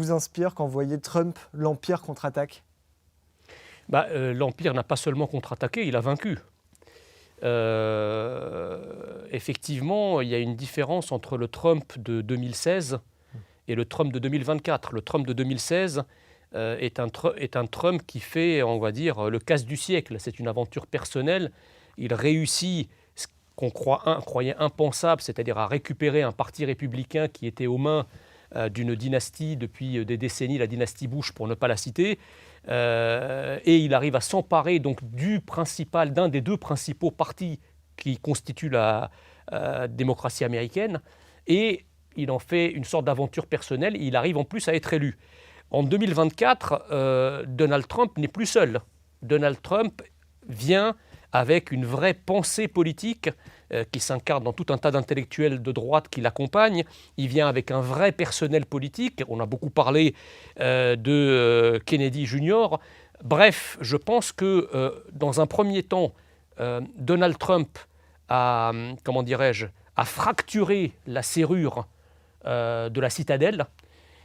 Vous inspire quand vous voyez Trump, l'Empire contre-attaque? L'Empire n'a pas seulement contre-attaqué, il a vaincu. Effectivement, il y a une différence entre le Trump de 2016 et le Trump de 2024. Le Trump de 2016 est un Trump qui fait, on va dire, le casse du siècle. C'est une aventure personnelle. Il réussit ce qu'on croyait impensable, c'est-à-dire à récupérer un parti républicain qui était aux mains d'une dynastie depuis des décennies, la dynastie Bush pour ne pas la citer, et il arrive à s'emparer donc d'un des deux principaux partis qui constituent la démocratie américaine, et il en fait une sorte d'aventure personnelle, et il arrive en plus à être élu. En 2024, Donald Trump n'est plus seul. Donald Trump vient avec une vraie pensée politique qui s'incarne dans tout un tas d'intellectuels de droite qui l'accompagnent. Il vient avec un vrai personnel politique. On a beaucoup parlé de Kennedy Jr. Bref, je pense que dans un premier temps, Donald Trump a fracturé la serrure de la citadelle.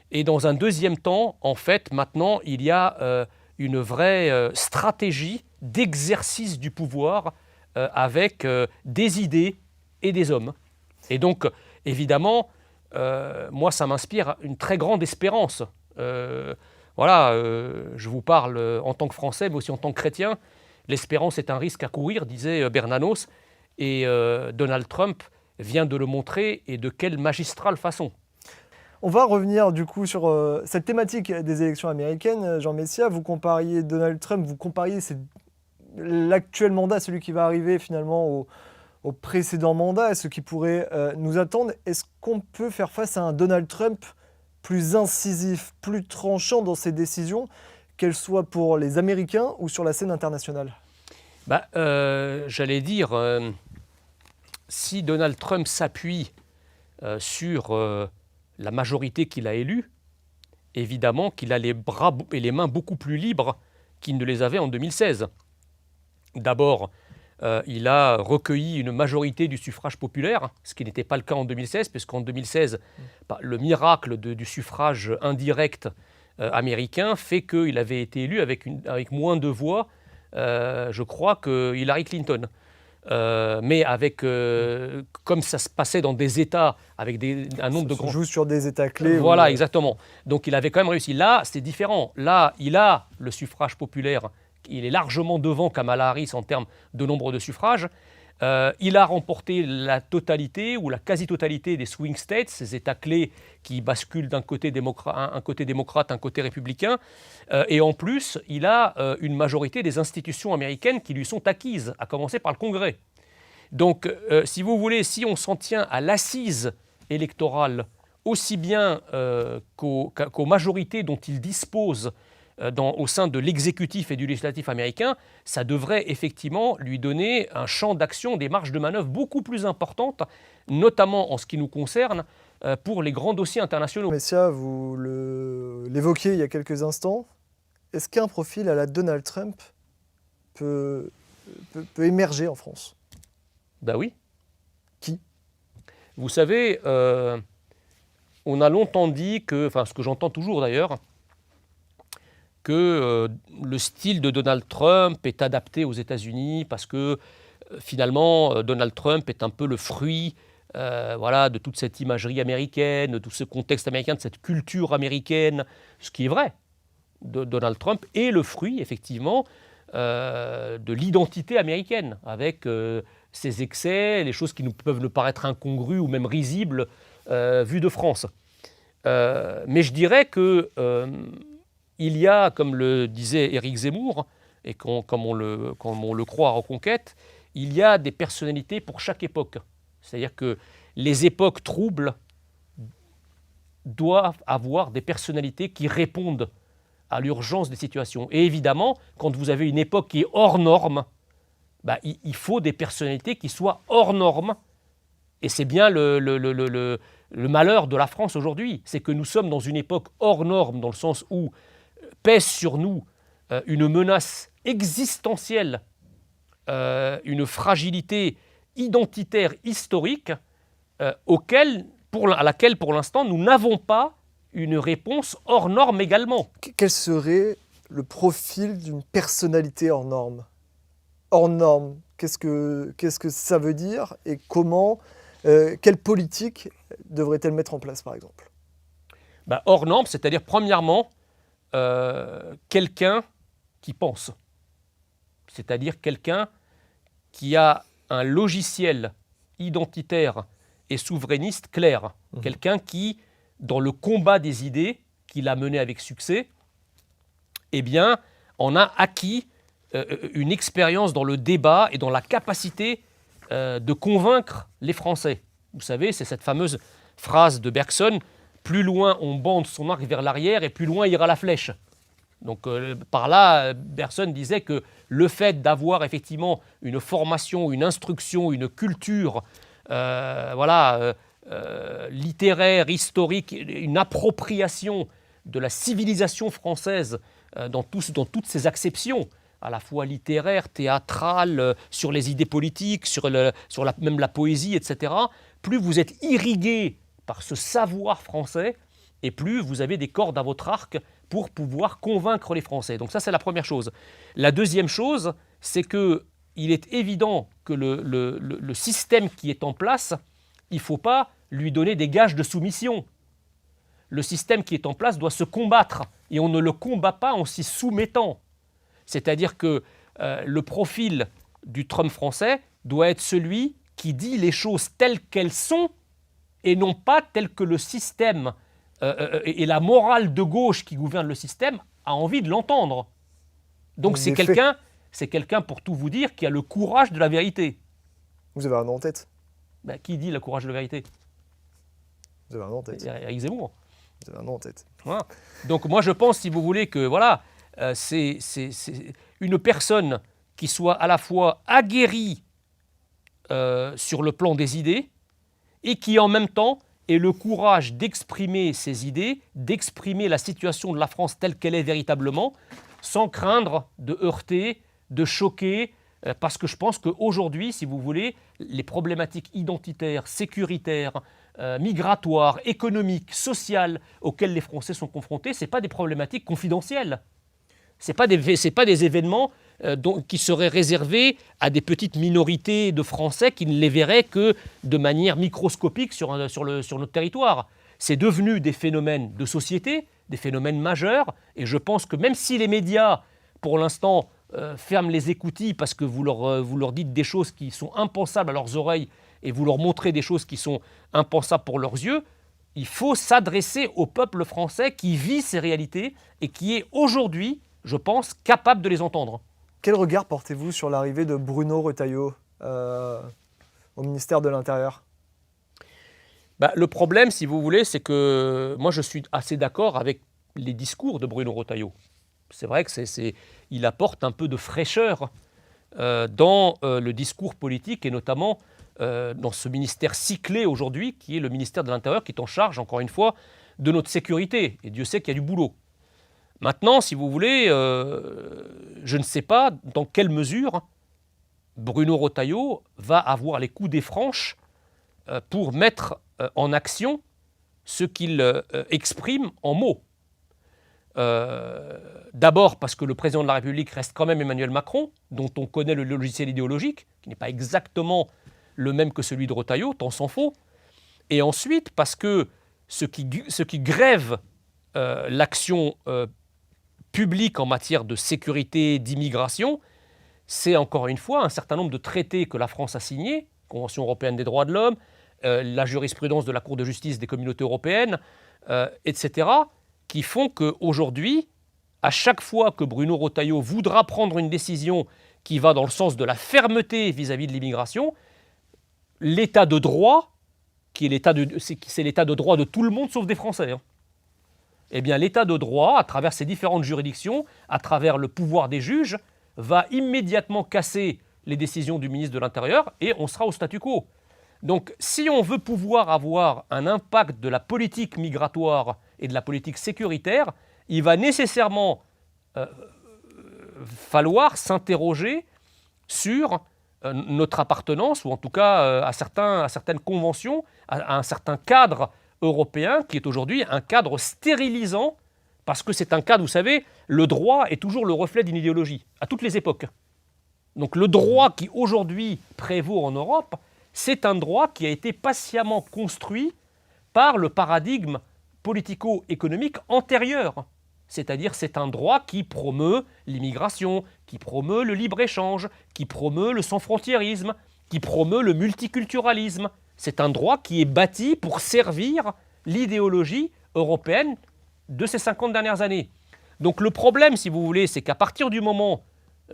Et dans un deuxième temps, en fait, maintenant, il y a une vraie stratégie d'exercice du pouvoir avec des idées et des hommes. Et donc, évidemment, moi, ça m'inspire une très grande espérance. Je vous parle en tant que Français, mais aussi en tant que chrétien. L'espérance est un risque à courir, disait Bernanos, et Donald Trump vient de le montrer, et de quelle magistrale façon. On va revenir du coup sur cette thématique des élections américaines. Jean Messia, vous compariez Donald Trump, vous compariez l'actuel mandat, celui qui va arriver finalement au précédent mandat, à ce qui pourrait nous attendre. Est-ce qu'on peut faire face à un Donald Trump plus incisif, plus tranchant dans ses décisions, qu'elles soient pour les Américains ou sur la scène internationale? J'allais dire, si Donald Trump s'appuie sur la majorité qu'il a élue, évidemment qu'il a les bras et les mains beaucoup plus libres qu'il ne les avait en 2016. D'abord, il a recueilli une majorité du suffrage populaire, ce qui n'était pas le cas en 2016, puisqu'en 2016, le miracle du suffrage indirect américain fait qu'il avait été élu avec moins de voix, je crois, que Hillary Clinton. Mais comme ça se passait dans des États avec un nombre de grands... On joue sur des États clés. Voilà, exactement. Donc il avait quand même réussi. Là, c'est différent. Là, il a le suffrage populaire. Il est largement devant Kamala Harris en termes de nombre de suffrages. Il a remporté la totalité ou la quasi-totalité des swing states, ces États clés qui basculent d'un côté un côté démocrate, un côté républicain. Et en plus, il a une majorité des institutions américaines qui lui sont acquises, à commencer par le Congrès. Donc, si vous voulez, si on s'en tient à l'assise électorale, aussi bien qu'aux majorités dont il dispose au sein de l'exécutif et du législatif américain, ça devrait effectivement lui donner un champ d'action, des marges de manœuvre beaucoup plus importantes, notamment en ce qui nous concerne, pour les grands dossiers internationaux. Messia, vous l'évoquiez il y a quelques instants. Est-ce qu'un profil à la Donald Trump peut émerger en France? Oui. Qui? Vous savez, on a longtemps dit ce que j'entends toujours d'ailleurs, que le style de Donald Trump est adapté aux États-Unis parce que finalement Donald Trump est un peu le fruit de toute cette imagerie américaine, de tout ce contexte américain, de cette culture américaine, ce qui est vrai. Donald Trump est le fruit effectivement de l'identité américaine, avec ses excès, les choses qui peuvent nous paraître incongrues ou même risibles vues de France. Mais je dirais que il y a, comme le disait Éric Zemmour, et comme on le croit à Reconquête, il y a des personnalités pour chaque époque. C'est-à-dire que les époques troubles doivent avoir des personnalités qui répondent à l'urgence des situations. Et évidemment, quand vous avez une époque qui est hors norme, il faut des personnalités qui soient hors norme. Et c'est bien le malheur de la France aujourd'hui. C'est que nous sommes dans une époque hors norme, dans le sens où pèse sur nous une menace existentielle, une fragilité identitaire historique à laquelle pour l'instant nous n'avons pas une réponse hors norme également. Quel serait le profil d'une personnalité hors norme? Hors norme, qu'est-ce que ça veut dire et comment, quelle politique devrait-elle mettre en place, par exemple? Hors norme, c'est-à-dire premièrement, quelqu'un qui pense. C'est-à-dire quelqu'un qui a un logiciel identitaire et souverainiste clair. Quelqu'un qui, dans le combat des idées qu'il a mené avec succès, eh bien, en a acquis une expérience dans le débat et dans la capacité de convaincre les Français. Vous savez, c'est cette fameuse phrase de Bergson, « Plus loin on bande son arc vers l'arrière et plus loin ira la flèche ». Donc par là, Bergson disait que le fait d'avoir effectivement une formation, une instruction, une culture littéraire, historique, une appropriation de la civilisation française dans toutes ses acceptions, à la fois littéraire, théâtrale, sur les idées politiques, même la poésie, etc. Plus vous êtes irrigué par ce savoir français, et plus vous avez des cordes à votre arc pour pouvoir convaincre les Français. Donc ça, c'est la première chose. La deuxième chose, c'est qu'il est évident que le système qui est en place, il ne faut pas lui donner des gages de soumission. Le système qui est en place doit se combattre, et on ne le combat pas en s'y soumettant. C'est-à-dire que le profil du Trump français doit être celui qui dit les choses telles qu'elles sont, et non pas telles que le système et la morale de gauche qui gouverne le système a envie de l'entendre. Donc c'est quelqu'un, pour tout vous dire, qui a le courage de la vérité. Vous avez un nom en tête? Qui dit le courage de la vérité? Vous avez un nom en tête? Éric Zemmour. Vous avez un nom en tête. Voilà. Donc moi je pense, si vous voulez, que voilà, c'est une personne qui soit à la fois aguerrie sur le plan des idées et qui en même temps ait le courage d'exprimer ses idées, d'exprimer la situation de la France telle qu'elle est véritablement, sans craindre de heurter, de choquer, parce que je pense qu'aujourd'hui, si vous voulez, les problématiques identitaires, sécuritaires, migratoires, économiques, sociales auxquelles les Français sont confrontés, ce n'est pas des problématiques confidentielles. Ce n'est pas des événements qui seraient réservés à des petites minorités de Français qui ne les verraient que de manière microscopique sur notre territoire. C'est devenu des phénomènes de société, des phénomènes majeurs, et je pense que même si les médias, pour l'instant, ferment les écoutilles parce que vous leur dites des choses qui sont impensables à leurs oreilles et vous leur montrez des choses qui sont impensables pour leurs yeux, il faut s'adresser au peuple français qui vit ces réalités et qui est aujourd'hui, je pense, capable de les entendre. Quel regard portez-vous sur l'arrivée de Bruno Retailleau au ministère de l'Intérieur? Le problème, si vous voulez, c'est que moi je suis assez d'accord avec les discours de Bruno Retailleau. C'est vrai qu'il apporte un peu de fraîcheur dans le discours politique et notamment dans ce ministère cyclé aujourd'hui qui est le ministère de l'Intérieur, qui est en charge, encore une fois, de notre sécurité. Et Dieu sait qu'il y a du boulot. Maintenant, si vous voulez, je ne sais pas dans quelle mesure Bruno Retailleau va avoir les coups des franches pour mettre en action ce qu'il exprime en mots. D'abord parce que le président de la République reste quand même Emmanuel Macron, dont on connaît le logiciel idéologique, qui n'est pas exactement le même que celui de Retailleau, tant s'en faut. Et ensuite parce que ce qui grève l'action publique en matière de sécurité, d'immigration, c'est encore une fois un certain nombre de traités que la France a signés, Convention européenne des droits de l'homme, la jurisprudence de la Cour de justice des communautés européennes, etc., qui font qu'aujourd'hui, à chaque fois que Bruno Retailleau voudra prendre une décision qui va dans le sens de la fermeté vis-à-vis de l'immigration, l'état de droit, c'est l'état de droit de tout le monde sauf des Français, eh bien l'état de droit, à travers ces différentes juridictions, à travers le pouvoir des juges, va immédiatement casser les décisions du ministre de l'Intérieur et on sera au statu quo. Donc si on veut pouvoir avoir un impact de la politique migratoire et de la politique sécuritaire, il va nécessairement falloir s'interroger sur notre appartenance, ou en tout cas à certaines conventions, à un certain cadre européen qui est aujourd'hui un cadre stérilisant, parce que c'est un cadre, vous savez, le droit est toujours le reflet d'une idéologie, à toutes les époques. Donc le droit qui aujourd'hui prévaut en Europe, c'est un droit qui a été patiemment construit par le paradigme politico-économique antérieur. C'est-à-dire c'est un droit qui promeut l'immigration, qui promeut le libre-échange, qui promeut le sans-frontiérisme, qui promeut le multiculturalisme. C'est un droit qui est bâti pour servir l'idéologie européenne de ces 50 dernières années. Donc le problème, si vous voulez, c'est qu'à partir du moment...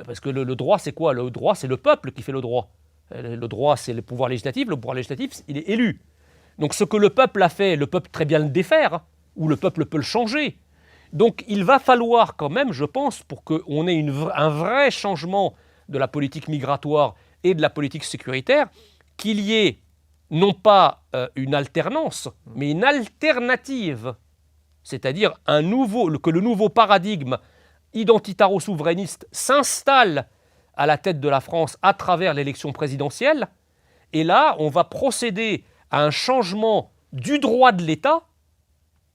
Parce que le droit, c'est quoi? Le droit, c'est le peuple qui fait le droit. Le droit, c'est le pouvoir législatif. Le pouvoir législatif, il est élu. Donc ce que le peuple a fait, le peuple peut très bien le défaire, ou le peuple peut le changer. Donc il va falloir quand même, je pense, pour qu'on ait un vrai changement de la politique migratoire et de la politique sécuritaire, qu'il y ait non pas une alternance, mais une alternative. C'est-à-dire que le nouveau paradigme identitaro-souverainiste s'installe à la tête de la France à travers l'élection présidentielle. Et là, on va procéder à un changement du droit de l'État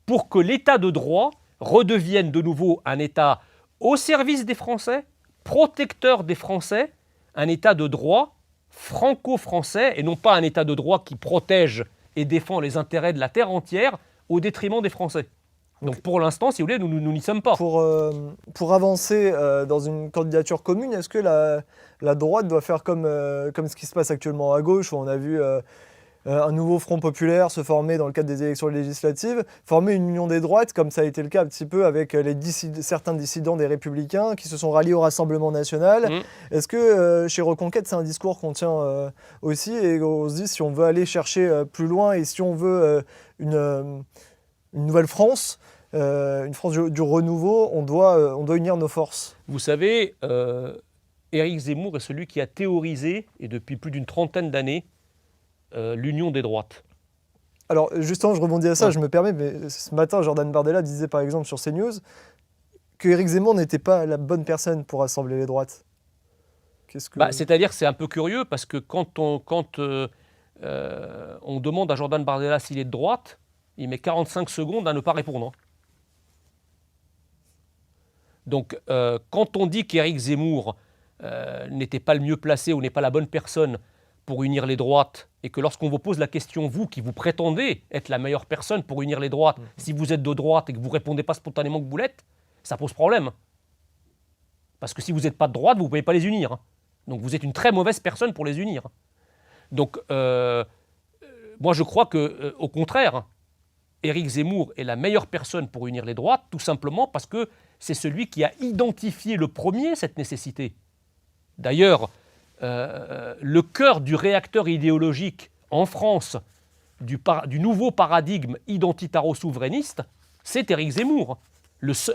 pour que l'État de droit redevienne de nouveau un État au service des Français, protecteur des Français, un État de droit franco-français et non pas un État de droit qui protège et défend les intérêts de la terre entière au détriment des Français. Donc pour l'instant, si vous voulez, nous n'y sommes pas. Pour avancer dans une candidature commune, est-ce que la droite doit faire comme ce qui se passe actuellement à gauche, où on a vu un nouveau front populaire se former dans le cadre des élections législatives, former une union des droites, comme ça a été le cas un petit peu avec certains dissidents des Républicains qui se sont ralliés au Rassemblement national. Est-ce que chez Reconquête, c'est un discours qu'on tient aussi, et on se dit si on veut aller chercher plus loin et si on veut une nouvelle France, une France du renouveau, on doit unir nos forces? Vous savez, Éric Zemmour est celui qui a théorisé, et depuis plus d'une trentaine d'années, l'union des droites. Alors justement, je rebondis à ça, je me permets, mais ce matin, Jordan Bardella disait par exemple sur CNews que Éric Zemmour n'était pas la bonne personne pour rassembler les droites. C'est-à-dire que c'est un peu curieux, parce que quand on demande à Jordan Bardella s'il est de droite, il met 45 secondes à ne pas répondre. Donc, quand on dit qu'Éric Zemmour n'était pas le mieux placé ou n'est pas la bonne personne pour unir les droites, et que lorsqu'on vous pose la question, vous qui vous prétendez être la meilleure personne pour unir les droites, si vous êtes de droite et que vous ne répondez pas spontanément que vous l'êtes, ça pose problème. Parce que si vous n'êtes pas de droite, vous ne pouvez pas les unir. Donc vous êtes une très mauvaise personne pour les unir. Donc, moi je crois qu'au contraire, Éric Zemmour est la meilleure personne pour unir les droites, tout simplement parce que c'est celui qui a identifié le premier cette nécessité. D'ailleurs, le cœur du réacteur idéologique en France du nouveau paradigme identitaro-souverainiste, c'est Éric Zemmour.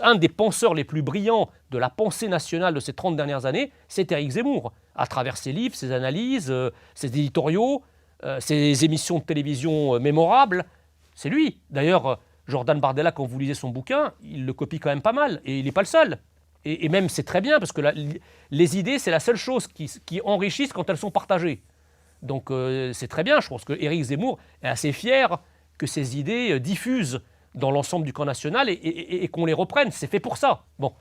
Un des penseurs les plus brillants de la pensée nationale de ces 30 dernières années, c'est Éric Zemmour, à travers ses livres, ses analyses, ses éditoriaux, ses émissions de télévision mémorables. C'est lui. D'ailleurs, Jordan Bardella, quand vous lisez son bouquin, il le copie quand même pas mal, et il n'est pas le seul. Et même, c'est très bien, parce que les idées, c'est la seule chose qui enrichissent quand elles sont partagées. Donc c'est très bien, je pense que Éric Zemmour est assez fier que ces idées diffusent dans l'ensemble du camp national et qu'on les reprenne. C'est fait pour ça. Bon.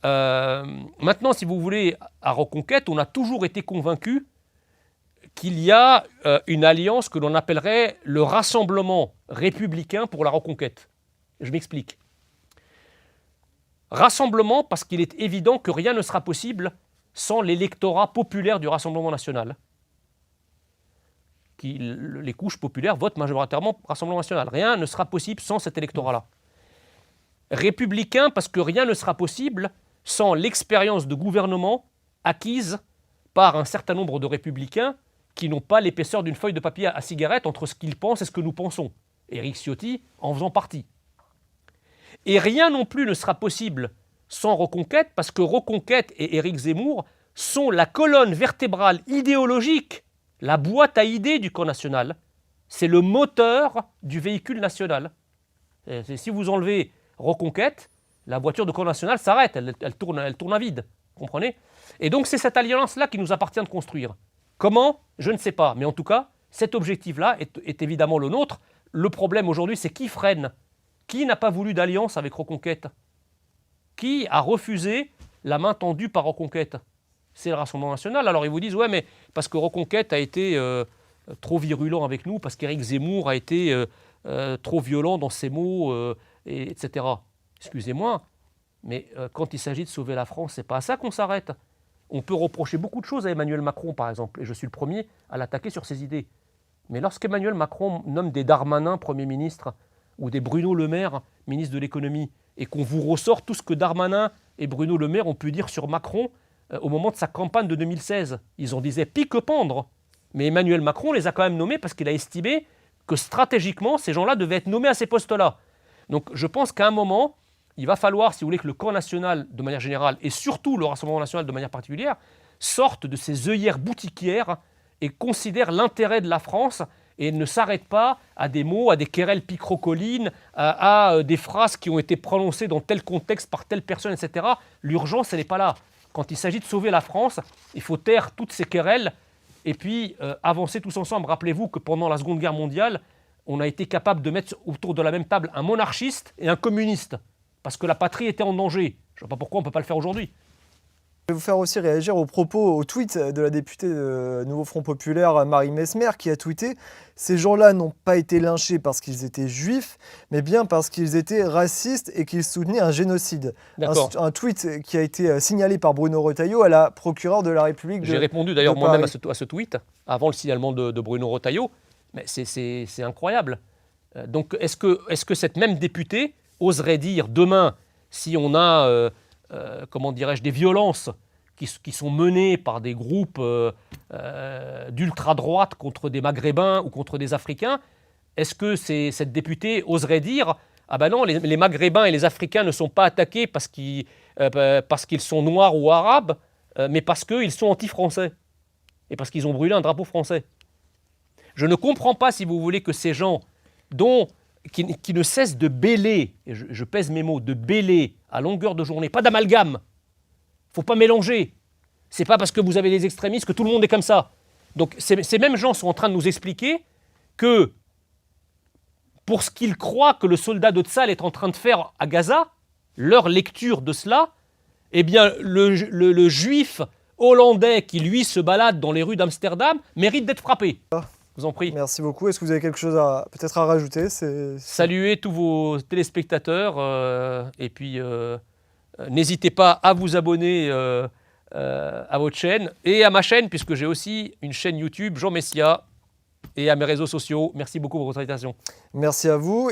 Maintenant, si vous voulez, à Reconquête, on a toujours été convaincus qu'il y a une alliance que l'on appellerait le Rassemblement républicain pour la Reconquête. Je m'explique. Rassemblement parce qu'il est évident que rien ne sera possible sans l'électorat populaire du Rassemblement national. Les couches populaires votent majoritairement Rassemblement national. Rien ne sera possible sans cet électorat-là. Républicain parce que rien ne sera possible sans l'expérience de gouvernement acquise par un certain nombre de républicains qui n'ont pas l'épaisseur d'une feuille de papier à cigarette entre ce qu'ils pensent et ce que nous pensons. Éric Ciotti en faisant partie. Et rien non plus ne sera possible sans Reconquête, parce que Reconquête et Éric Zemmour sont la colonne vertébrale idéologique, la boîte à idées du camp national. C'est le moteur du véhicule national. Et si vous enlevez Reconquête, la voiture de camp national s'arrête, elle tourne à vide. Comprenez ? Et donc c'est cette alliance-là qui nous appartient de construire. Comment ? Je ne sais pas. Mais en tout cas, cet objectif-là est évidemment le nôtre, Le problème aujourd'hui, c'est qui freine? Qui n'a pas voulu d'alliance avec Reconquête? Qui a refusé la main tendue par Reconquête? C'est le Rassemblement national. Alors ils vous disent, ouais, mais parce que Reconquête a été trop virulent avec nous, parce qu'Éric Zemmour a été trop violent dans ses mots, etc. Excusez-moi, mais quand il s'agit de sauver la France, c'est pas à ça qu'on s'arrête. On peut reprocher beaucoup de choses à Emmanuel Macron, par exemple, et je suis le premier à l'attaquer sur ses idées. Mais lorsqu'Emmanuel Macron nomme des Darmanin Premier ministre ou des Bruno Le Maire ministre de l'économie, et qu'on vous ressort tout ce que Darmanin et Bruno Le Maire ont pu dire sur Macron au moment de sa campagne de 2016. Ils en disaient pique-pendre. Mais Emmanuel Macron les a quand même nommés parce qu'il a estimé que stratégiquement, ces gens-là devaient être nommés à ces postes-là. Donc je pense qu'à un moment, il va falloir, si vous voulez, que le camp national, de manière générale, et surtout le Rassemblement national de manière particulière, sortent de ces œillères boutiquières et considèrent l'intérêt de la France et ne s'arrêtent pas à des mots, à des querelles picrocolines, à des phrases qui ont été prononcées dans tel contexte par telle personne, etc. L'urgence, elle n'est pas là. Quand il s'agit de sauver la France, il faut taire toutes ces querelles et puis avancer tous ensemble. Rappelez-vous que pendant la Seconde Guerre mondiale, on a été capable de mettre autour de la même table un monarchiste et un communiste, parce que la patrie était en danger. Je ne vois pas pourquoi on ne peut pas le faire aujourd'hui. Je vais vous faire aussi réagir aux propos, au tweet de la députée de Nouveau Front Populaire, Marie Messmer, qui a tweeté « Ces gens-là n'ont pas été lynchés parce qu'ils étaient juifs, mais bien parce qu'ils étaient racistes et qu'ils soutenaient un génocide. » Un tweet qui a été signalé par Bruno Retailleau à la procureure de la République de J'ai répondu d'ailleurs moi-même Paris. à ce tweet, avant le signalement de Bruno Retailleau, mais c'est incroyable. Donc est-ce que cette même députée oserait dire demain, si on a, comment dirais-je, des violences qui sont menées par des groupes d'ultra-droite contre des Maghrébins ou contre des Africains, est-ce que cette députée oserait dire « Ah ben non, les Maghrébins et les Africains ne sont pas attaqués parce qu'ils sont noirs ou arabes, mais parce qu'ils sont anti-français et parce qu'ils ont brûlé un drapeau français ». Je ne comprends pas, si vous voulez, que ces gens qui ne cessent de bêler, et je pèse mes mots, de bêler à longueur de journée, pas d'amalgame, il ne faut pas mélanger. Ce n'est pas parce que vous avez des extrémistes que tout le monde est comme ça. Donc ces mêmes gens sont en train de nous expliquer que pour ce qu'ils croient que le soldat de Tsahal est en train de faire à Gaza, leur lecture de cela, eh bien le juif hollandais qui lui se balade dans les rues d'Amsterdam mérite d'être frappé. Je vous en prie. Merci beaucoup. Est-ce que vous avez quelque chose peut-être à rajouter? Saluez tous vos téléspectateurs et puis n'hésitez pas à vous abonner à votre chaîne et à ma chaîne, puisque j'ai aussi une chaîne YouTube, Jean Messia, et à mes réseaux sociaux. Merci beaucoup pour votre invitation. Merci à vous.